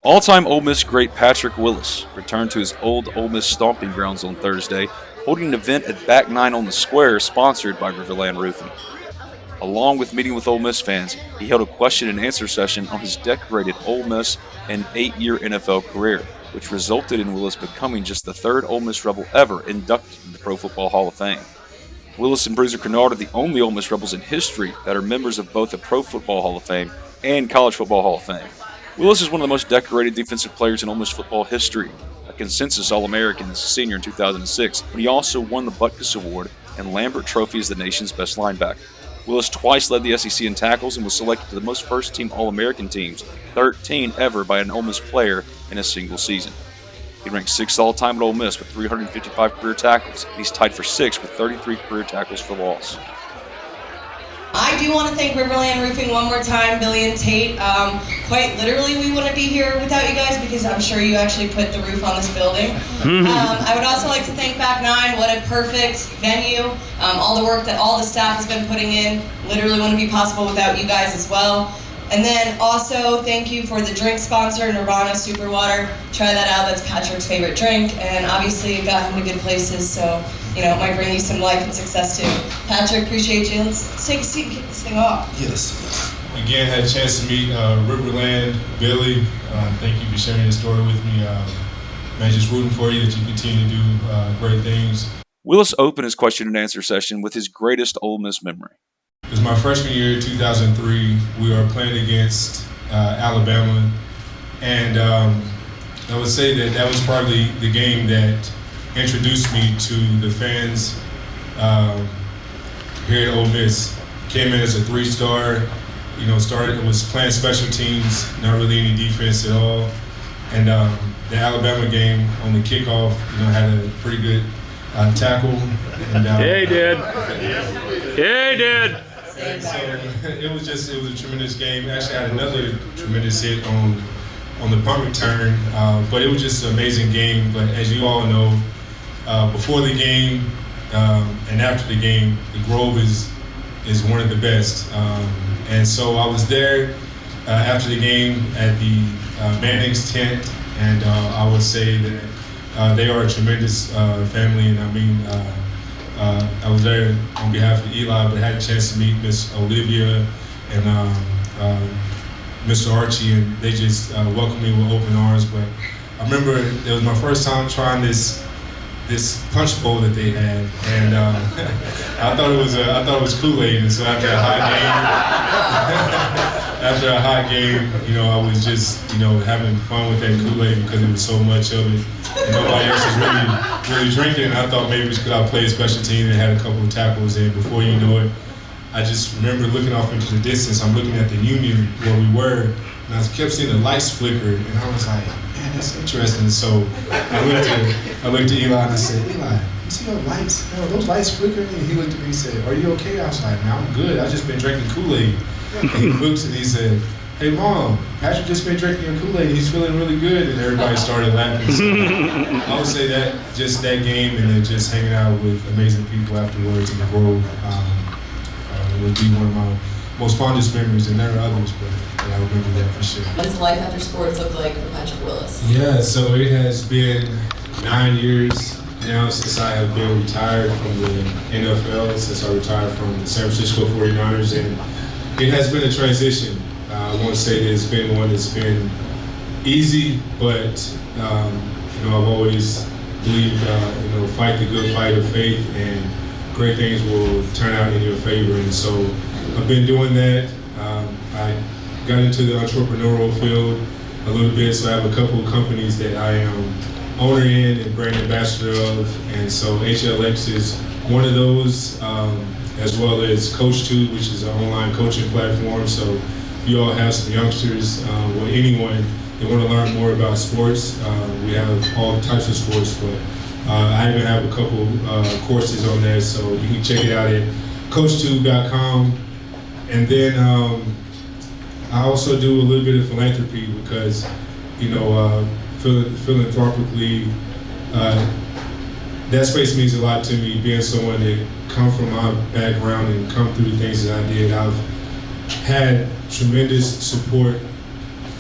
All-time Ole Miss great Patrick Willis returned to his old Ole Miss stomping grounds on Thursday, holding an event at Back 9 on the Square sponsored by RiverLand Roofing. Along with meeting with Ole Miss fans, he held a question and answer session on his decorated Ole Miss and 8-year NFL career, which resulted in Willis becoming just the third Ole Miss Rebel ever inducted into the Pro Football Hall of Fame. Willis and Bruiser Kennard are the only Ole Miss Rebels in history that are members of both the Pro Football Hall of Fame and College Football Hall of Fame. Willis is one of the most decorated defensive players in Ole Miss football history, a consensus All-American as a senior in 2006, when he also won the Butkus Award and Lambert Trophy as the nation's best linebacker. Willis twice led the SEC in tackles and was selected to the most first-team All-American teams, 13 ever by an Ole Miss player in a single season. He ranked 6th all-time at Ole Miss with 355 career tackles, and he's tied for 6th with 33 career tackles for loss. I do want to thank RiverLand Roofing one more time, Billy and Tate. Quite literally, we wouldn't be here without you guys because I'm sure you actually put the roof on this building. I would also like to thank Back 9. What a perfect venue. All the work that all the staff has been putting in literally wouldn't be possible without you guys as well. And then also thank you for the drink sponsor, Nirvana Super Water. Try that out. That's Patrick's favorite drink. And obviously it got him to good places, so it might bring you some life and success too. Patrick, appreciate you. Let's take a seat and kick this thing off. Yes. Again, had a chance to meet RiverLand, Billy. Thank you for sharing your story with me. Man, just rooting for you that you continue to do great things. Willis opened his question and answer session with his greatest Ole Miss memory. It was my freshman year, 2003. We were playing against Alabama, and I would say that was probably the game that introduced me to the fans here at Ole Miss. Came in as a 3-star, was playing special teams, not really any defense at all. And the Alabama game on the kickoff, had a pretty good tackle. And, yeah, he did. Yeah, he did. So it was a tremendous game. Actually, I had another tremendous hit on the punt return, but it was just an amazing game. But as you all know, before the game and after the game, the Grove is one of the best. And so I was there after the game at the Manning's tent, and I would say that they are a tremendous family, and I mean. I was there on behalf of Eli, but I had a chance to meet Miss Olivia and Mr. Archie, and they just welcomed me with open arms. But I remember it was my first time trying this punch bowl that they had, and I thought it was Kool-Aid. And so after a hot game, I was just having fun with that Kool-Aid because there was so much of it, and nobody else was really drinking. And I thought maybe because I played special team and had a couple of tackles in. Before you know it, I just remember looking off into the distance. I'm looking at the Union where we were, and I kept seeing the lights flicker, and I was like, man, that's interesting. So I looked at Eli and I said, Eli, you see those lights? Those lights flickering? And he looked at me and said, are you okay? I was like, man, I'm good. I've just been drinking Kool-Aid. And he looked and he said, hey, Mom, Patrick just been drinking a Kool-Aid. He's feeling really good. And everybody started laughing. So I would say that just that game and then just hanging out with amazing people afterwards in the Grove would be one of my most fondest memories. And there are others, but I remember that for sure. What does life after sports look like for Patrick Willis? Yeah, so it has been 9 years now since I have been retired from the NFL, since I retired from the San Francisco 49ers, and it has been a transition. I won't say that it's been one that's been easy, but I've always believed, fight the good fight of faith, and great things will turn out in your favor. And so I've been doing that. I got into the entrepreneurial field a little bit, so I have a couple of companies that I am owner in and brand ambassador of, and so HLX is one of those, as well as Coach2, which is an online coaching platform. So if you all have some youngsters or anyone that want to learn more about sports, we have all types of sports, but I even have a couple courses on there, so you can check it out at coach2.com. And then I also do a little bit of philanthropy because, philanthropically, that space means a lot to me, being someone that come from my background and come through the things that I did. I've had tremendous support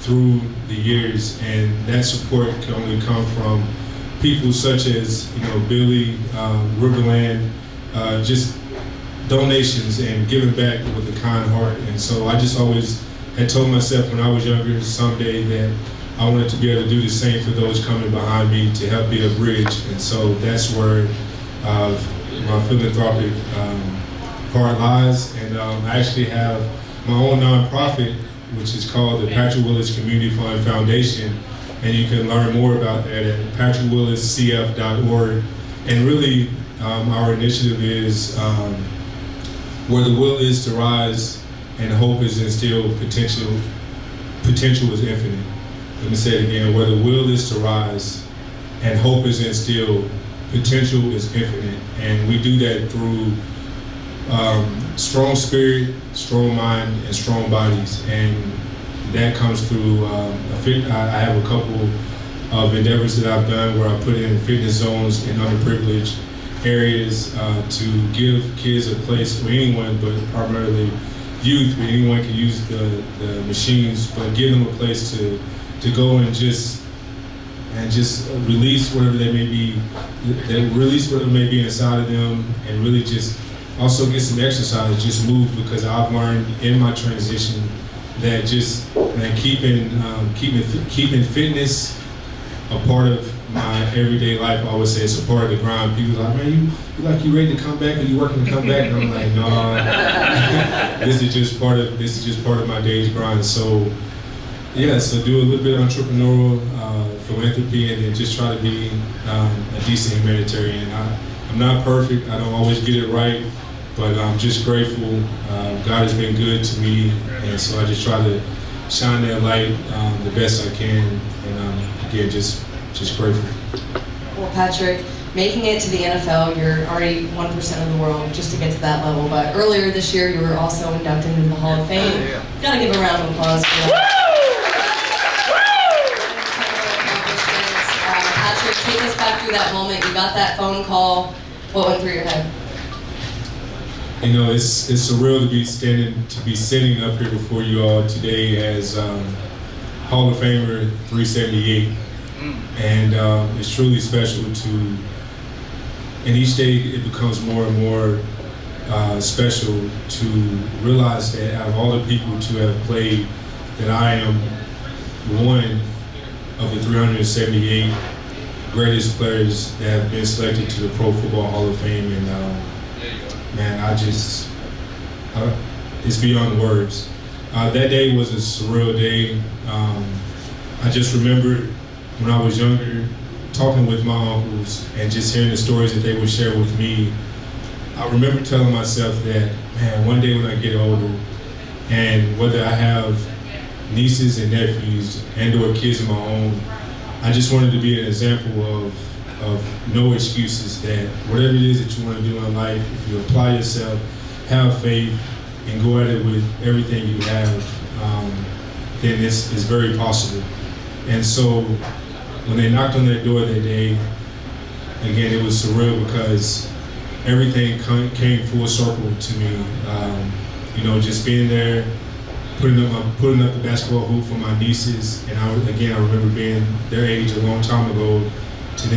through the years, and that support can only come from people such as Billy, RiverLand, just donations and giving back with a kind heart. And so I just always had told myself when I was younger someday that I wanted to be able to do the same for those coming behind me, to help be a bridge. And so that's where my philanthropic part lies. And I actually have my own nonprofit, which is called the Patrick Willis Community Fund Foundation. And you can learn more about that at patrickwilliscf.org. And really, our initiative is where the will is to rise and hope is instilled, potential is infinite. Let me say it again, where the will is to rise and hope is instilled, potential is infinite. And we do that through strong spirit, strong mind, and strong bodies. And that comes through, I have a couple of endeavors that I've done where I put in fitness zones in underprivileged areas to give kids a place, or anyone, but primarily youth, where anyone can use the machines, but give them a place to go and just release whatever they may be, release whatever may be inside of them, and really just also get some exercise, just move, because I've learned in my transition that just keeping fitness a part of my everyday life. I always say it's a part of the grind. People are like, man, you ready to come back? Are you working to come back? And I'm like, no, this is just part of my day's grind. So yeah, so do a little bit of entrepreneurial philanthropy, and then just try to be a decent humanitarian. I'm not perfect. I don't always get it right, but I'm just grateful. God has been good to me, and so I just try to shine that light the best I can. And again, just grateful. Well, Patrick, making it to the NFL, you're already 1% of the world just to get to that level. But earlier this year, you were also inducted into the Hall of Fame. Gotta give a round of applause for that. Patrick, take us back through that moment. You got that phone call. What went through your head? It's surreal to be sitting up here before you all today as Hall of Famer 378. And it's truly special and each day it becomes more and more special to realize that out of all the people to have played, that I am one of the 378 greatest players that have been selected to the Pro Football Hall of Fame. And man, it's beyond words. That day was a surreal day. I just remember when I was younger, talking with my uncles and just hearing the stories that they would share with me. I remember telling myself that, man, one day when I get older, and whether I have nieces and nephews and or kids of my own, I just wanted to be an example of no excuses, that whatever it is that you want to do in life, if you apply yourself, have faith, and go at it with everything you have, then it's very possible. And so when they knocked on that door that day, again, it was surreal because everything came full circle to me. Just being there, putting up the basketball hoop for my nieces, and I remember being their age a long time ago, to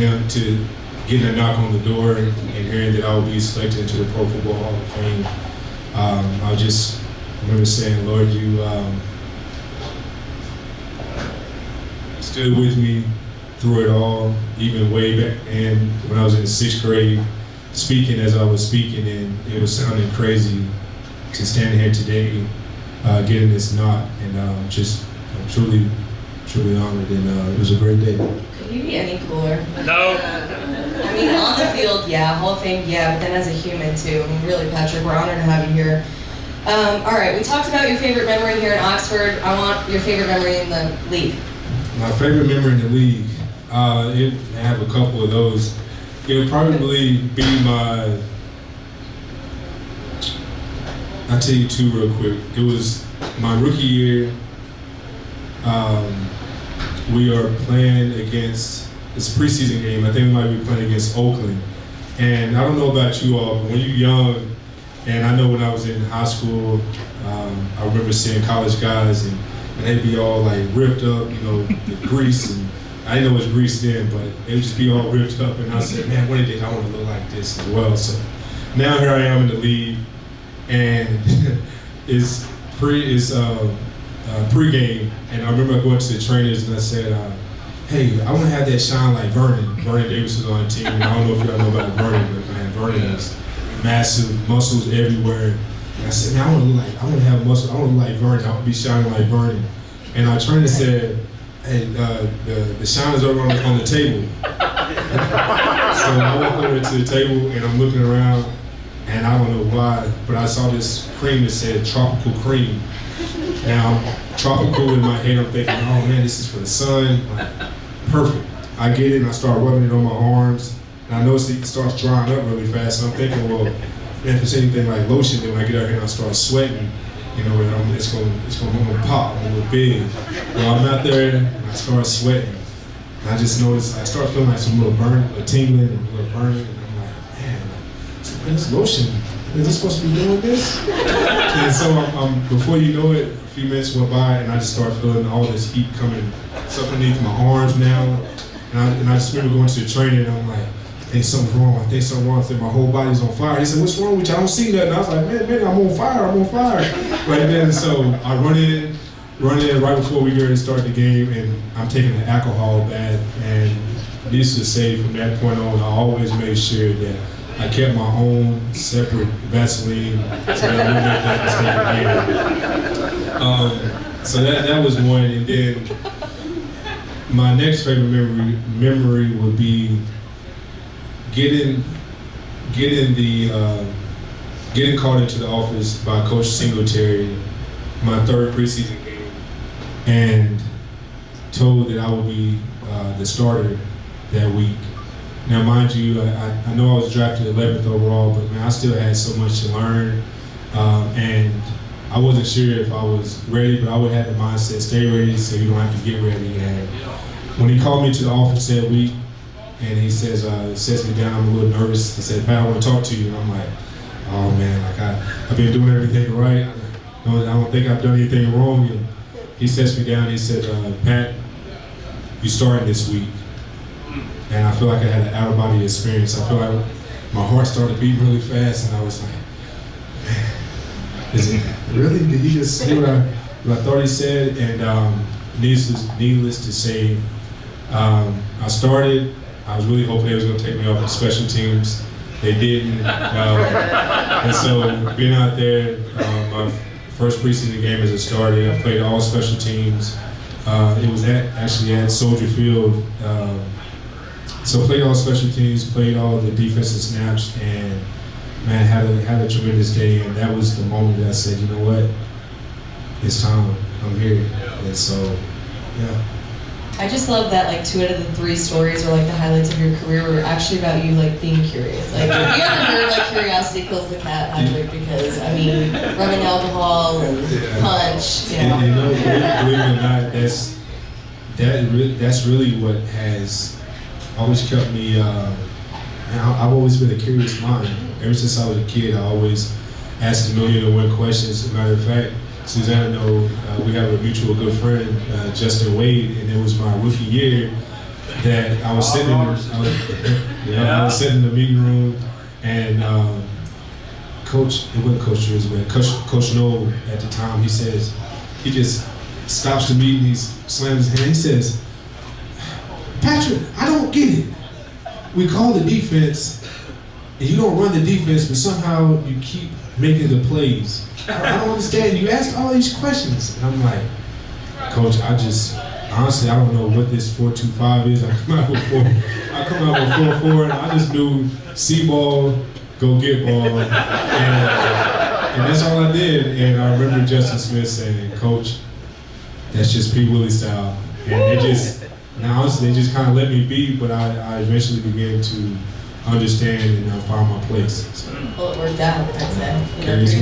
getting a knock on the door and hearing that I would be selected into the Pro Football Hall of Fame. I remember saying, Lord, you stood with me through it all, even way back then when I was in the 6th grade, speaking as I was speaking, and it was sounding crazy to stand here today, getting this knock, and I'm truly honored, and it was a great day. Could you be any cooler? No. I mean, on the field, yeah, Hall of Fame, yeah, but then as a human too. I mean, really, Patrick, we're honored to have you here. All right, we talked about your favorite memory here in Oxford. I want your favorite memory in the league. My favorite memory in the league, I have a couple of those. It would probably be I'll tell you two real quick. It was my rookie year. We are playing against, it's a preseason game. I think we might be playing against Oakland. And I don't know about you all, but when you're young, and I know when I was in high school, I remember seeing college guys and and they'd be all like ripped up, you know, the grease, and I didn't know it was grease then, but they would just be all ripped up, and I said, man, one day I want to look like this as well. So now here I am in the league, and it's pre-game, and I remember going to the trainers and I said, hey, I want to have that shine like Vernon. Vernon Davis was on the team, and I don't know if y'all know about Vernon, but man, Vernon was massive, muscles everywhere. And I said, man, I want to have muscle. I want to look like Vernon. I want to be shining like Vernon. And our trainer said, hey, the shine is over on the table. So I walk over to the table and I'm looking around, and I don't know why, but I saw this cream that said tropical cream. Now, tropical in my head, I'm thinking, oh man, this is for the sun. Like, perfect. I get it and I start rubbing it on my arms. And I notice it starts drying up really fast. And I'm thinking, well, man, if it's anything like lotion, then when I get out here and I start sweating, you know, it's gonna pop, I'm gonna look big. Well, I'm out there and I start sweating. And I just noticed, I start feeling like some little burn, a tingling, and a little burning. And I'm like, man, this lotion, is this supposed to be doing this? And so before you know it, a few minutes went by and I just started feeling all this heat coming underneath my arms now. And I just remember going to the trainer and I'm like, hey, something's wrong. I think something's wrong. I think my whole body's on fire. He said, what's wrong with you? I don't see nothing. I was like, man, I'm on fire. Right then, so I run in right before we get ready to start the game, and I'm taking an alcohol bath. And needless to say, from that point on, I always made sure that I kept my own separate Vaseline so that I wouldn't make that mistake again. So that was one, and then my next favorite memory would be getting called into the office by Coach Singletary, my third preseason game, and told that I would be the starter that week. Now, mind you, I know I was drafted 11th overall, but man, I still had so much to learn, and I wasn't sure if I was ready, but I would have the mindset, stay ready so you don't have to get ready. And when he called me to the office that week, and he says, sets me down, I'm a little nervous. He said, Pat, I want to talk to you. And I'm like, oh man, like I've been doing everything right. I don't think I've done anything wrong. And he sets me down, he said, Pat, you starting this week. And I feel like I had an out-of-body experience. I feel like my heart started beating really fast, and I was like, man, is it really? Did he just say what I thought he said? And needless to say, I started. I was really hoping they was going to take me off of special teams. They didn't. And so being out there, my first preseason game as a starter, I played all special teams. It was actually at Soldier Field. So played all special teams, played all the defensive snaps, and man, had a tremendous day. And that was the moment that I said, you know what, it's time. I'm here. And so, yeah. I just love that like 2 out of the 3 stories or like the highlights of your career were actually about you like being curious. Like have you ever heard like curiosity kills the cat, Patrick? Because I mean, rubbing alcohol and punch, you know. And, you know, believe it or not, that's really what has always kept me. I've always been a curious mind. Ever since I was a kid, I always asked a million and one questions. As a matter of fact, Susanna knows we have a mutual good friend, Justin Wade, and it was my rookie year that I was sitting I was sitting in the meeting room, and it wasn't Coach Drews, but Coach Noel at the time, he just stops the meeting, he slams his hand, he says, Patrick, I don't get it. We call the defense, and you don't run the defense, but somehow you keep making the plays. I don't understand. You asked all these questions. And I'm like, Coach, honestly, I don't know what this 4-2-5 is. I come out with 4-4, and I just knew see ball, go get ball, and that's all I did. And I remember Justin Smith saying, Coach, that's just P. Willie style. And honestly, they just kind of let me be, but I eventually began to understand and find my place. So. Well, it worked out, that's it.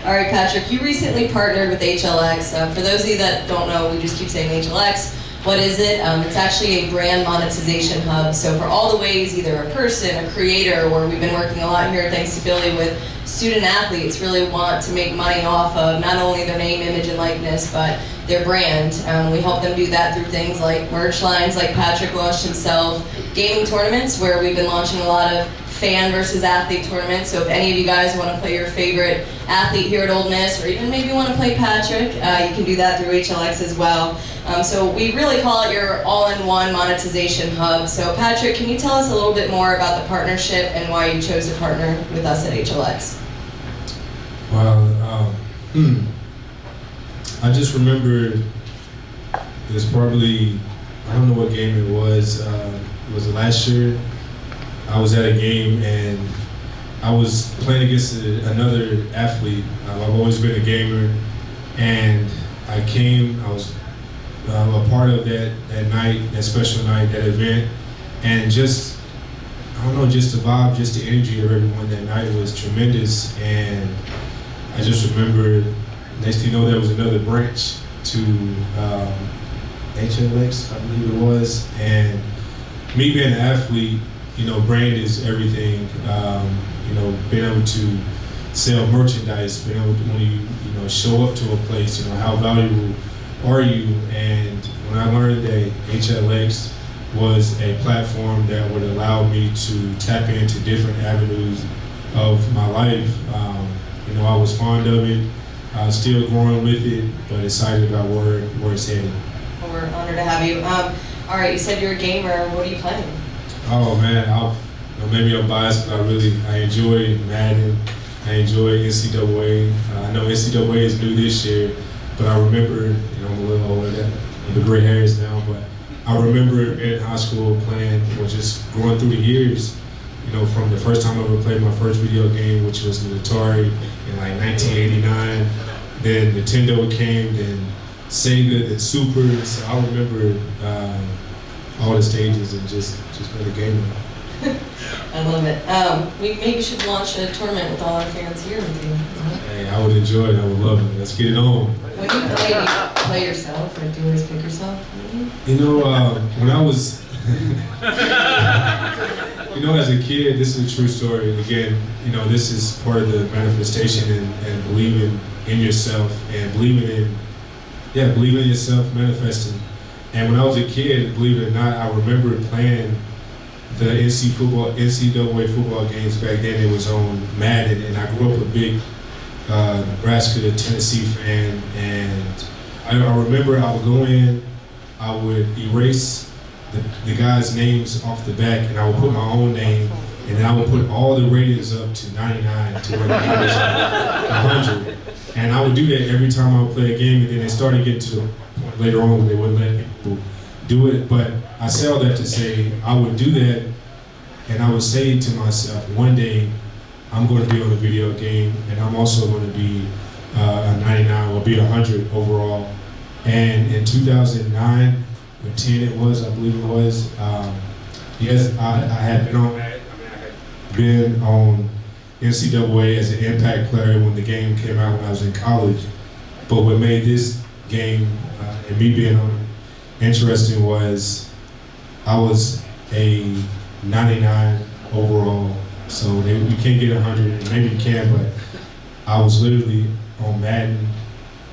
All right, Patrick, you recently partnered with HLX. For those of you that don't know, we just keep saying HLX. What is it? It's actually a brand monetization hub. So for all the ways, either a person, a creator, or we've been working a lot here, thanks to Billy, with student athletes really want to make money off of not only their name, image, and likeness, but their brand. We help them do that through things like merch lines, like Patrick Willis himself, gaming tournaments, where we've been launching a lot of fan versus athlete tournaments. So if any of you guys want to play your favorite athlete here at Ole Miss, or even maybe want to play Patrick, you can do that through HLX as well. So we really call it your all-in-one monetization hub. So Patrick, can you tell us a little bit more about the partnership and why you chose to partner with us at HLX? Well, I just remember there's probably, I don't know what game it was it last year? I was at a game and I was playing against another athlete. I've always been a gamer, and I was a part of that night, that special night, that event, and just, I don't know, just the vibe, just the energy of everyone that night was tremendous. And I just remember, next thing you know, there was another branch to HLX, I believe it was, and me being an athlete, you know, brand is everything. You know, being able to sell merchandise, being able to, when you know, show up to a place, you know, how valuable are you? And when I learned that HLX was a platform that would allow me to tap into different avenues of my life, you know, I was fond of it. I was still growing with it, but excited about where it's headed. Well, we're honored to have you. All right, you said you're a gamer. What are you playing? Oh man, you know, maybe I'm biased, but I enjoy Madden. I enjoy NCAA. I know NCAA is new this year, but I remember, you know, I'm a little older than the gray hairs now, but I remember in high school playing, or just going through the years, you know, from the first time I ever played my first video game, which was the Atari in like 1989. Then Nintendo came, then Sega, then Super. So I remember all the stages and just play the game. I love it. We maybe should launch a tournament with all our fans here with you. Hey, I would enjoy it. I would love it. Let's get it on. When you play, do you play yourself, or do you always pick yourself? You know, when I was, you know, as a kid, this is a true story. Again, you know, this is part of the manifestation and believing in yourself and believing in yourself, manifesting. And when I was a kid, believe it or not, I remember playing the NCAA football games back then. It was on Madden, and I grew up a big Nebraska, Tennessee fan. And I remember I would go in, I would erase the guys' names off the back, and I would put my own name, and then I would put all the ratings up to 99 to where the game was 100. And I would do that every time I would play a game, and then it started getting to the point later on when they wouldn't let people do it. But I say all that to say I would do that, and I would say to myself, one day I'm going to be on a video game, and I'm also going to be a 99 or be 100 overall. And in 2009, or 10 it was, I believe it was, yes, I had been on that. I had been on NCAA as an impact player when the game came out when I was in college. But what made this game and me being on interesting was I was a 99 overall. So you can't get 100, maybe you can, but I was literally on Madden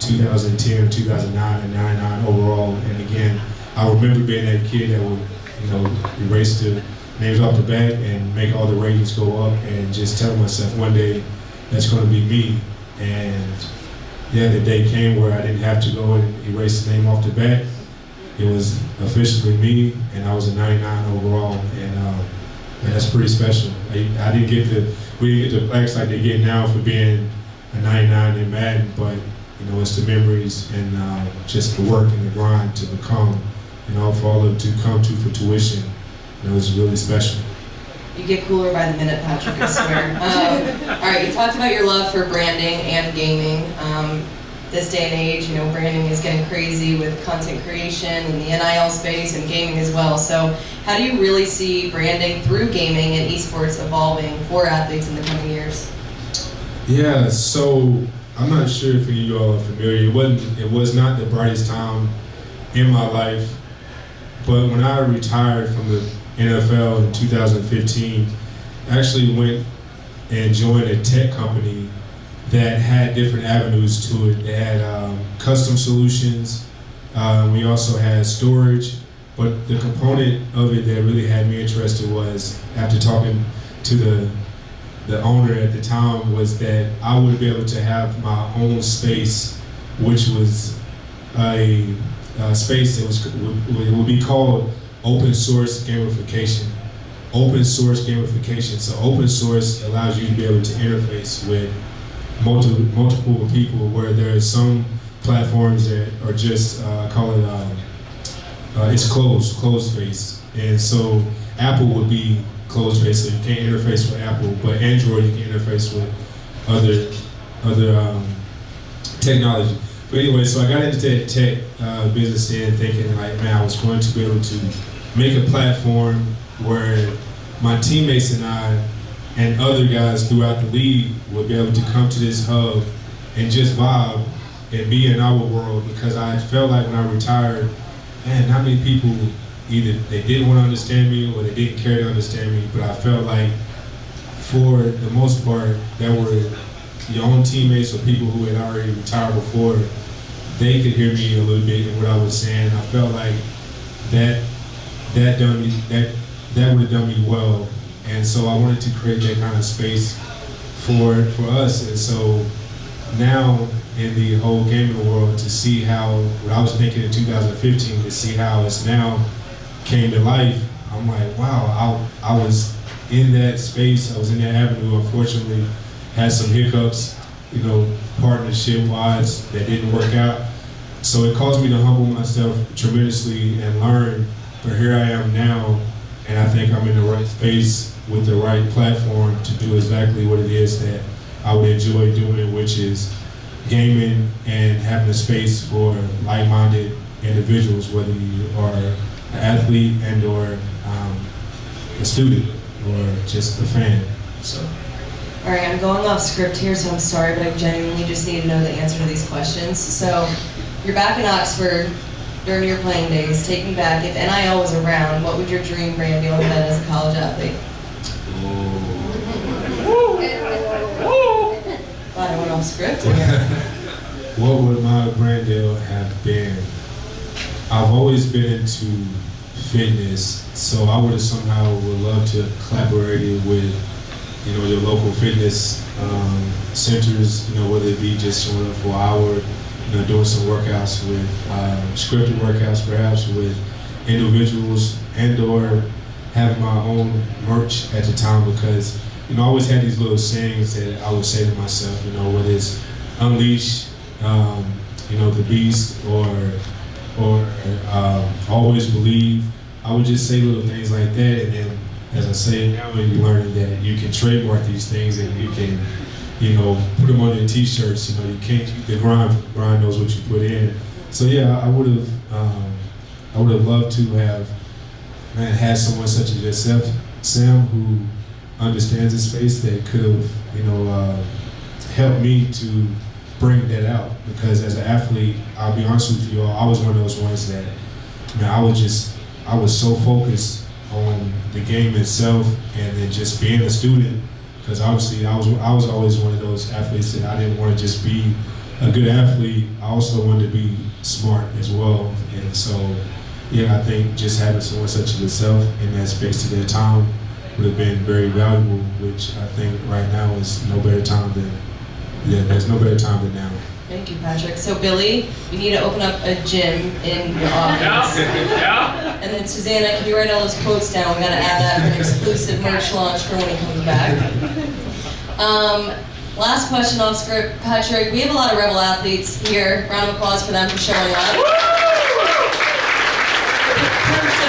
2010 or 2009 and 99 overall. And again, I remember being that kid that would, you know, erase the names off the back and make all the ratings go up, and just tell myself one day that's going to be me. And yeah, the day came where I didn't have to go and erase the name off the back. It was officially me, and I was a 99 overall, and that's pretty special. We didn't get the plaques like they get now for being a 99 in Madden, but you know, it's the memories and just the work and the grind to become, you know, for all of it to come to fruition. You know, it's really special. You get cooler by the minute, Patrick, I swear. All right, you talked about your love for branding and gaming. This day and age, you know, branding is getting crazy with content creation and the NIL space and gaming as well. So how do you really see branding through gaming and esports evolving for athletes in the coming years? Yeah, so I'm not sure if any of you all are familiar. It was not the brightest time in my life But when I retired from the NFL in 2015, I actually went and joined a tech company that had different avenues to it. They had custom solutions. We also had storage. But the component of it that really had me interested was, after talking to the owner at the time, was that I would be able to have my own space, which was a space that would be called open source gamification. Open source gamification. So open source allows you to be able to interface with multiple people, where there are some platforms that are just it's closed face. And so Apple would be closed face, so you can't interface with Apple, but Android you can interface with other technology. But anyway, so I got into that tech business then, thinking like, man, I was going to be able to make a platform where my teammates and I and other guys throughout the league would be able to come to this hub and just vibe and be in our world, because I felt like when I retired, man, not many people, either they didn't want to understand me or they didn't care to understand me, but I felt like for the most part, there were your own teammates or people who had already retired before, they could hear me a little bit in what I was saying. I felt like that would have done me well. And so I wanted to create that kind of space for us. And so now in the whole gaming world, to see how what I was thinking in 2015, to see how it's now came to life, I'm like, wow, I was in that space, I was in that avenue. Unfortunately, had some hiccups, partnership-wise, that didn't work out. So it caused me to humble myself tremendously and learn. But here I am now, and I think I'm in the right space with the right platform to do exactly what it is that I would enjoy doing, which is gaming and having a space for like-minded individuals, whether you are an athlete and or a student or just a fan. So. All right, I'm going off script here, so I'm sorry, but I genuinely just need to know the answer to these questions. So, you're back in Oxford during your playing days. Take me back. If NIL was around, what would your dream brand deal have been as a college athlete? I went off script here. What would my brand deal have been? I've always been into fitness, so I would have somehow would love to collaborate with your local fitness centers, whether it be just showing up for an hour, doing some workouts with scripted workouts, perhaps with individuals, and or having my own merch at the time, because I always had these little sayings that I would say to myself, whether it's unleash, the beast, or always believe. I would just say little things like that, and then as I say now, you're learning that you can trademark these things and you can, put them on your t-shirts. You can't, the grind knows what you put in. So yeah, I would have loved to have had someone such as yourself, Sam, who understands the space, that could have, helped me to bring that out. Because as an athlete, I'll be honest with you all, I was one of those ones that, I was so focused on the game itself and then just being a student, because obviously I was always one of those athletes that I didn't want to just be a good athlete. I also wanted to be smart as well. And so, yeah, I think just having someone such as yourself in that space at that time would have been very valuable, which I think right now is no better time than, there's no better time than now. Thank you, Patrick. So, Billy, we need to open up a gym in your office. Yeah. And then, Susanna, can you write all those quotes down? We got to add that for an exclusive merch launch for when he comes back. Last question off script. Patrick, we have a lot of Rebel athletes here. Round of applause for them for showing up. To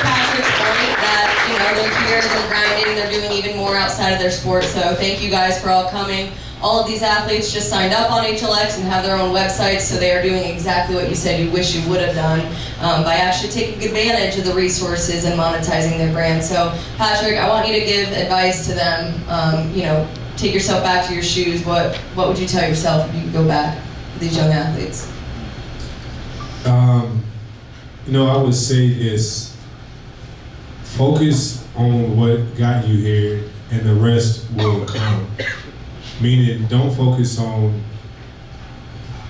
Patrick's point that, they're here, they're grinding, they're doing even more outside of their sport. So thank you guys for all coming. All of these athletes just signed up on HLX and have their own websites, so they are doing exactly what you said you wish you would have done by actually taking advantage of the resources and monetizing their brand. So, Patrick, I want you to give advice to them. Take yourself back to your shoes. What would you tell yourself if you could go back to these young athletes? I would say this. focus on what got you here, and the rest will come. Meaning, don't focus on,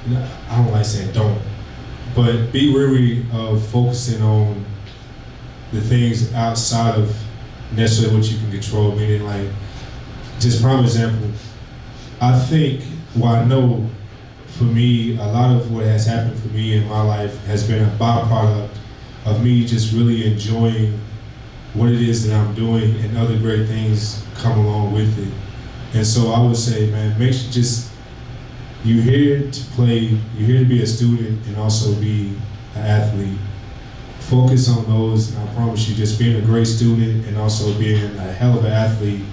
I don't like saying don't, but be weary of focusing on the things outside of necessarily what you can control. Meaning, like, just prime example, I think, well, I know for me, a lot of what has happened for me in my life has been a byproduct of me just really enjoying what it is that I'm doing, and other great things come along with it. And so I would say, man, make sure you're here to play, you're here to be a student and also be an athlete. Focus on those, and I promise you, just being a great student and also being a hell of an athlete,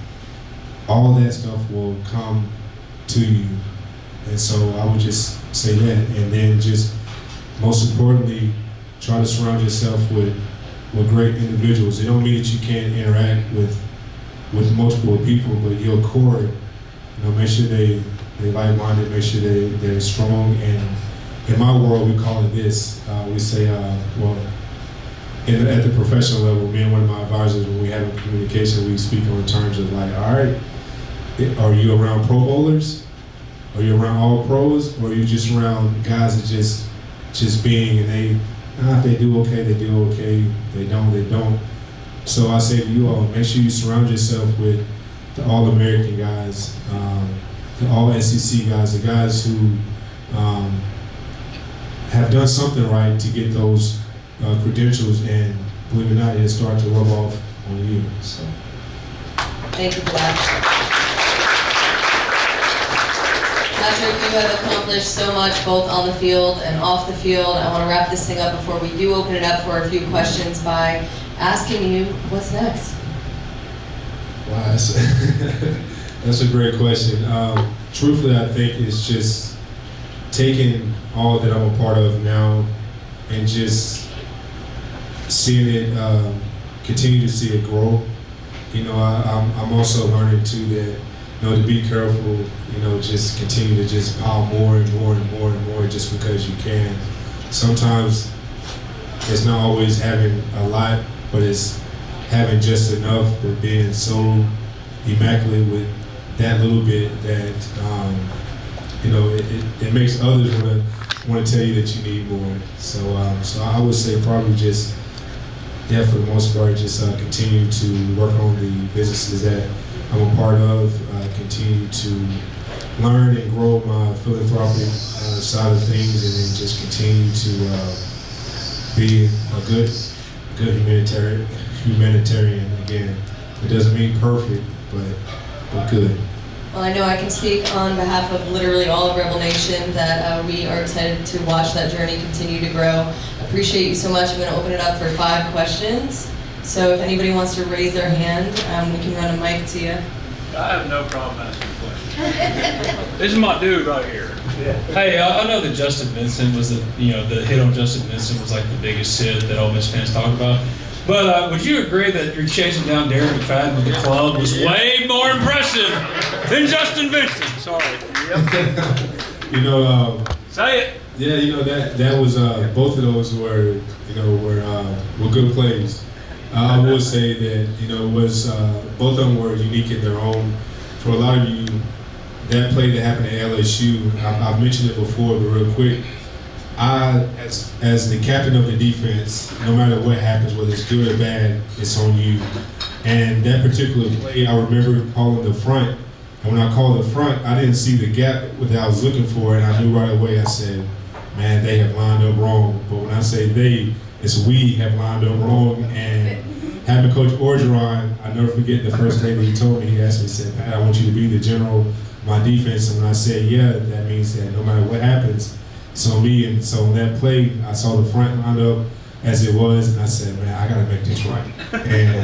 all that stuff will come to you. And so I would just say that, and then just most importantly, try to surround yourself with great individuals. It don't mean that you can't interact with multiple people, but your core, make sure they like-minded, make sure they're strong. And in my world, we call it this. We say, at the professional level, me and one of my advisors, when we have a communication, we speak on terms of like, all right, are you around Pro Bowlers? Are you around all pros? Or are you just around guys that just being, and if they do okay, they do okay. They don't, they don't. So I say to you all, make sure you surround yourself with the All-American guys, the All-SEC guys, the guys who have done something right to get those credentials, and believe it or not, it'll start to rub off on you. So. Thank you for that. Patrick, you have accomplished so much both on the field and off the field. I want to wrap this thing up before we do open it up for a few questions by asking you, what's next? Wow, that's a great question. Truthfully, I think it's just taking all that I'm a part of now and just seeing it, continue to see it grow. I'm also learning too that, to be careful, just continue to just pile more and more and more and more just because you can. Sometimes it's not always having a lot, but it's having just enough, but being so immaculate with that little bit that, it makes others want to tell you that you need more. So I would say probably just, for the most part, just continue to work on the businesses that I'm a part of, continue to learn and grow my philanthropic side of things, and then just continue to be a good humanitarian. Again, it doesn't mean perfect, but good. Well, I know I can speak on behalf of literally all of Rebel Nation that we are excited to watch that journey continue to grow. Appreciate you so much. I'm going to open it up for 5 questions. So if anybody wants to raise their hand, we can run a mic to you. I have no problem asking questions. This is my dude right here. Yeah. Hey, I know that Justin Vincent was the hit on Justin Vincent was like the biggest hit that Ole Miss fans talk about. But would you agree that you're chasing down Darren McFadden with the club was way more impressive than Justin Vincent? Sorry. Say it. Yeah, that was both of those were good plays. I will say that both of them were unique in their own. For a lot of you, that play that happened at LSU, I've mentioned it before, but real quick, as the captain of the defense, no matter what happens, whether it's good or bad, it's on you. And that particular play, I remember calling the front, and when I called the front, I didn't see the gap that I was looking for, and I knew right away. I said, man, they have lined up wrong. But when I say they, it's we have lined up wrong. And having Coach Orgeron, I never forget the first day that he told me, he asked me, he said, Pat, I want you to be the general of my defense. And when I said, yeah, that means that no matter what happens, it's on me. And so on that play, I saw the front lined up as it was, and I said, man, I got to make this right. And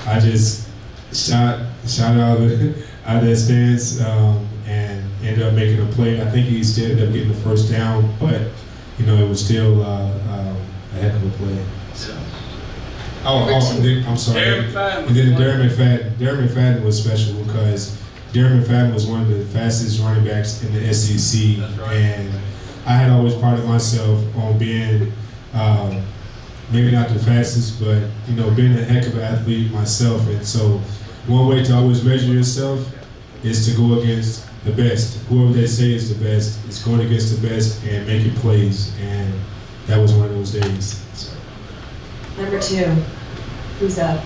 I just shot out of that stance and ended up making a play. I think he still ended up getting the first down, but, it was still a heck of a play. So. I'm sorry. And then Darren McFadden was special because Darren McFadden was one of the fastest running backs in the SEC, right. And I had always prided myself on being maybe not the fastest, but being a heck of an athlete myself. And so one way to always measure yourself is to go against the best. Whoever they say is the best is going against the best and making plays. And that was one of those days. So. Number 2, who's up?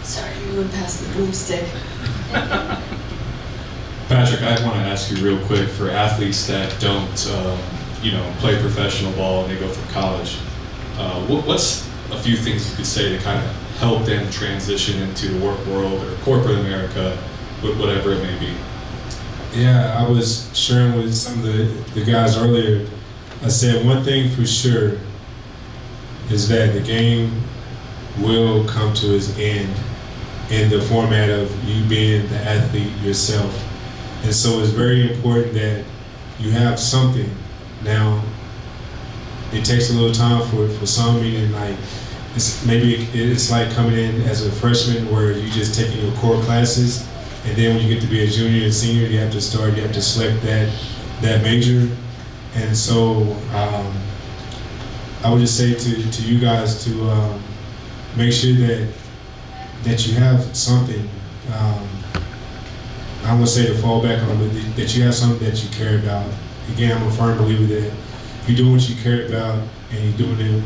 Sorry, moving past the broomstick. Patrick, I want to ask you real quick, for athletes that don't, play professional ball and they go from college, what's a few things you could say to kind of help them transition into the work world or corporate America, whatever it may be? Yeah, I was sharing with some of the guys earlier. I said one thing for sure is that the game will come to its end in the format of you being the athlete yourself. And so it's very important that you have something. Now, it takes a little time for some, meaning like, it's like coming in as a freshman where you just taking your core classes, and then when you get to be a junior and senior, you have to select that major. And so I would just say to you guys to make sure that you have something, I won't say to fall back on, but that you have something that you care about. Again, I'm a firm believer that if you're doing what you care about and you're doing it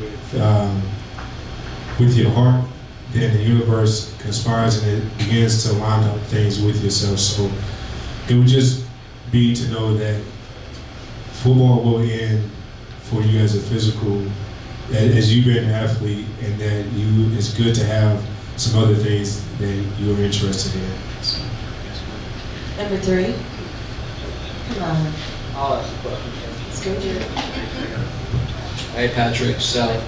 with your heart, then the universe conspires and it begins to line up things with yourself. So it would just be to know that football will end for you as a physical, as you being an athlete, and that it's good to have some other things that you're interested in. So. Number 3. Come on. I'll ask a question. Let's go, Jared. Hey, Patrick. So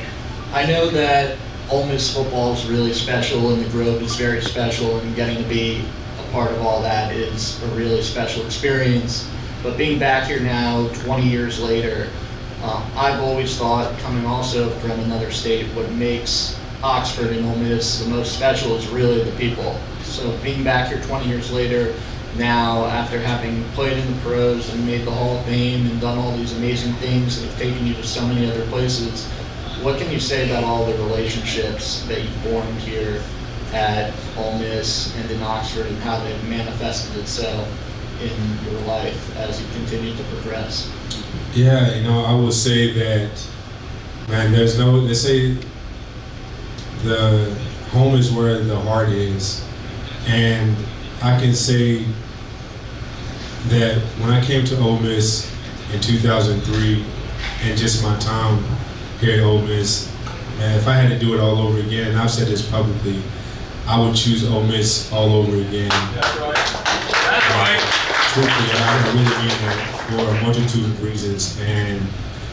I know that Ole Miss football is really special, and the Grove is very special, and getting to be a part of all that is a really special experience. But being back here now, 20 years later, I've always thought, coming also from another state, what makes Oxford and Ole Miss the most special is really the people. So being back here 20 years later, now after having played in the pros and made the Hall of Fame and done all these amazing things that have taken you to so many other places, what can you say about all the relationships that you've formed here at Ole Miss and in Oxford, and how they've manifested itself in your life as you continue to progress? Yeah, I would say that, man, they say the home is where the heart is. And I can say that when I came to Ole Miss in 2003, and just my time here at Ole Miss, man, if I had to do it all over again, and I've said this publicly, I would choose Ole Miss all over again. That's right. That's right. Truthfully, I really mean that for a multitude of reasons. And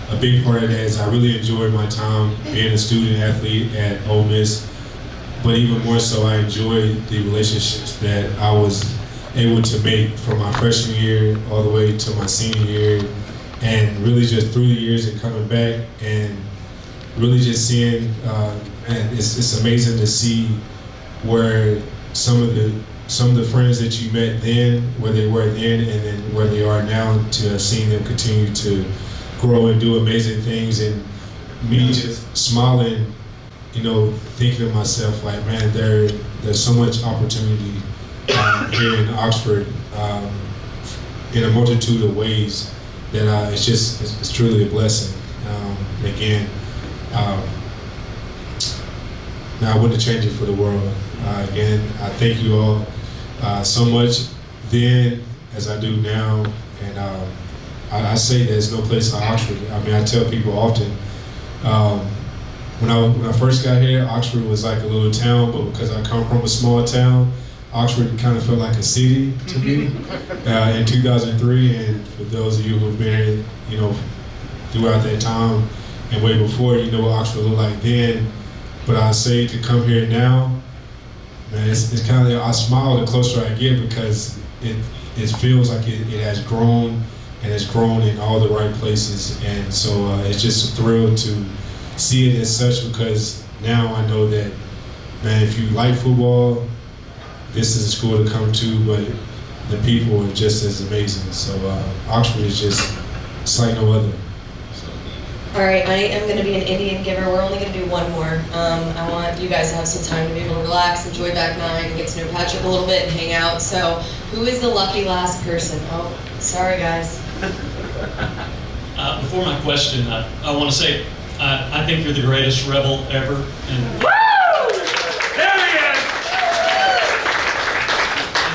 a big part of that is I really enjoyed my time being a student athlete at Ole Miss. But even more so, I enjoyed the relationships that I was able to make from my freshman year all the way to my senior year, and really just through the years and coming back and really just seeing, and it's amazing to see where some of the friends that you met then, where they were then, and then where they are now, to have seen them continue to grow and do amazing things, and me just smiling, thinking to myself, like, man, there's so much opportunity here in Oxford in a multitude of ways that it's truly a blessing. Now I wouldn't change it for the world. Again, I thank you all so much then as I do now, and I say there's no place like Oxford. I mean, I tell people often, when I first got here, Oxford was like a little town, but because I come from a small town, Oxford kind of felt like a city to me in 2003. And for those of you who have been here, throughout that time and way before, what Oxford looked like then. But I say to come here now, man, it's kind of, I smile the closer I get, because it feels like it has grown, and it's grown in all the right places. And so it's just a thrill to see it as such, because now I know that, man, if you like football, this is a school to come to, but the people are just as amazing. So Oxford is just It's like no other. All right, I am going to be an Indian giver. We're only going to do one more. I want you guys to have some time to be able to relax, enjoy back nine, and get to know Patrick a little bit and hang out. So, who is the lucky last person? Oh, sorry, guys. Before my question, I want to say I think you're the greatest Rebel ever. And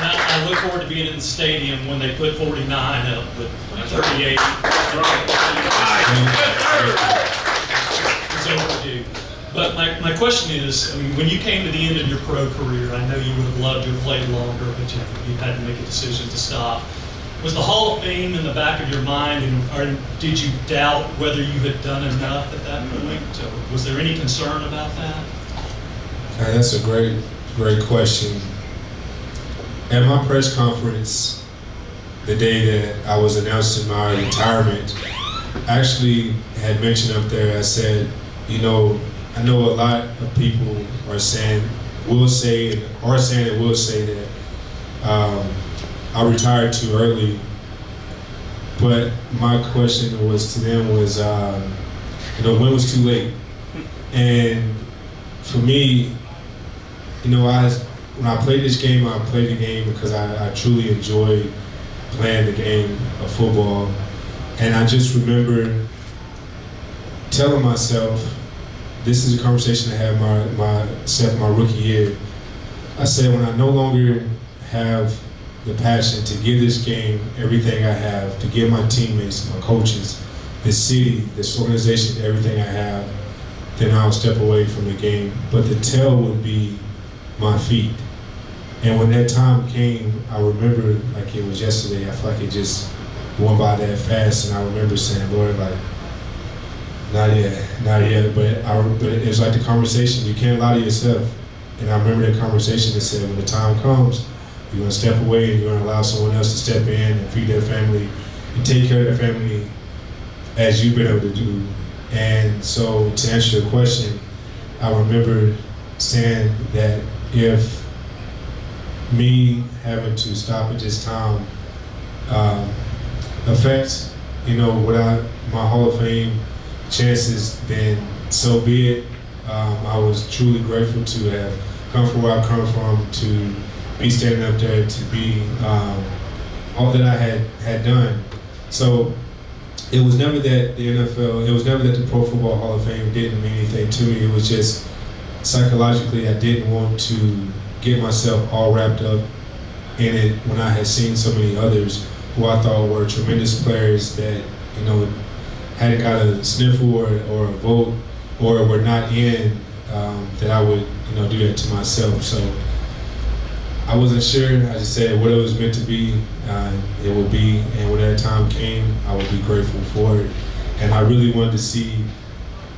I look forward to being in the stadium when they put 49 up with 38. It's overdue. But my question is, I mean, when you came to the end of your pro career, I know you would have loved to have played longer, but you had to make a decision to stop. Was the Hall of Fame in the back of your mind, or did you doubt whether you had done enough at that point? So was there any concern about that? That's a great question. At my press conference, the day that I was announcing my retirement, I actually had mentioned up there, I said, you know, I know a lot of people are saying, will say that I retired too early. But my question was to them was, you know, when was too late? And for me, you know, when I played this game, I played the game because I truly enjoyed playing the game of football. And I just remember telling myself, this is a conversation I had my rookie year. I said, when I no longer have the passion to give this game everything I have, to give my teammates, my coaches, this city, this organization, everything I have, then I'll step away from the game. But the tell would be my feet. And when that time came, I remember like it was yesterday. I feel like it just went by that fast, and I remember saying, Lord, like, not yet. But it was like the conversation, you can't lie to yourself. And I remember that conversation that said, when the time comes, you're gonna step away and you're gonna allow someone else to step in and feed their family and take care of their family as you've been able to do. And so to answer your question, I remember saying that if me having to stop at this time affects, you know, my Hall of Fame chances, then so be it. I was truly grateful to have come from where I come from, to be standing up there, to be all that I had done. So it was never that the NFL, it was never that the Pro Football Hall of Fame didn't mean anything to me. It was just psychologically I didn't want to get myself all wrapped up in it when I had seen so many others who I thought were tremendous players that, you know, hadn't got a sniffle or a vote or were not in, that I would, you know, do that to myself. So I wasn't sure. I just said what it was meant to be, it would be, and when that time came, I would be grateful for it. And I really wanted to see,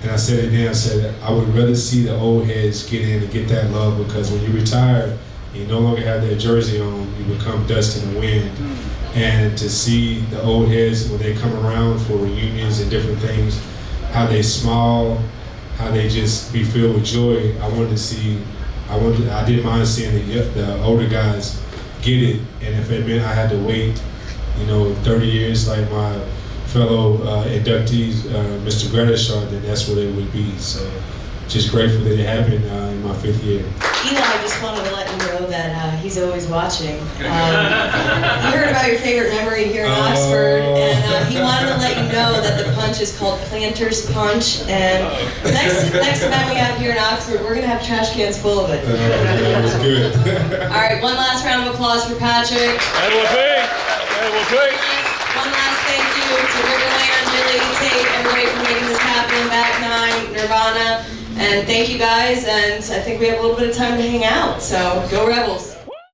and I said it then, I said I would rather see the old heads get in and get that love, because when you retire, you no longer have that jersey on, you become dust in the wind. And to see the old heads when they come around for reunions and different things, how they smile, how they just be filled with joy, I wanted to see. I didn't mind seeing the older guys get it, and if it meant I had to wait, you know, 30 years like my fellow inductees, Mr. Gradishar, then that's what it would be. So just grateful that it happened in my 5th year. Eli, I just wanted to let you know that he's always watching. He heard about your favorite memory here in Oxford, and he wanted to let you know that the punch is called Planter's Punch. And next time we have here in Oxford, we're gonna have trash cans full of it. That was good. All right, one last round of applause for Patrick. One last thank you to RiverLand, Billy, Tate, everybody for making this happen. Back Nine, Nirvana. And thank you guys, and I think we have a little bit of time to hang out, so go Rebels.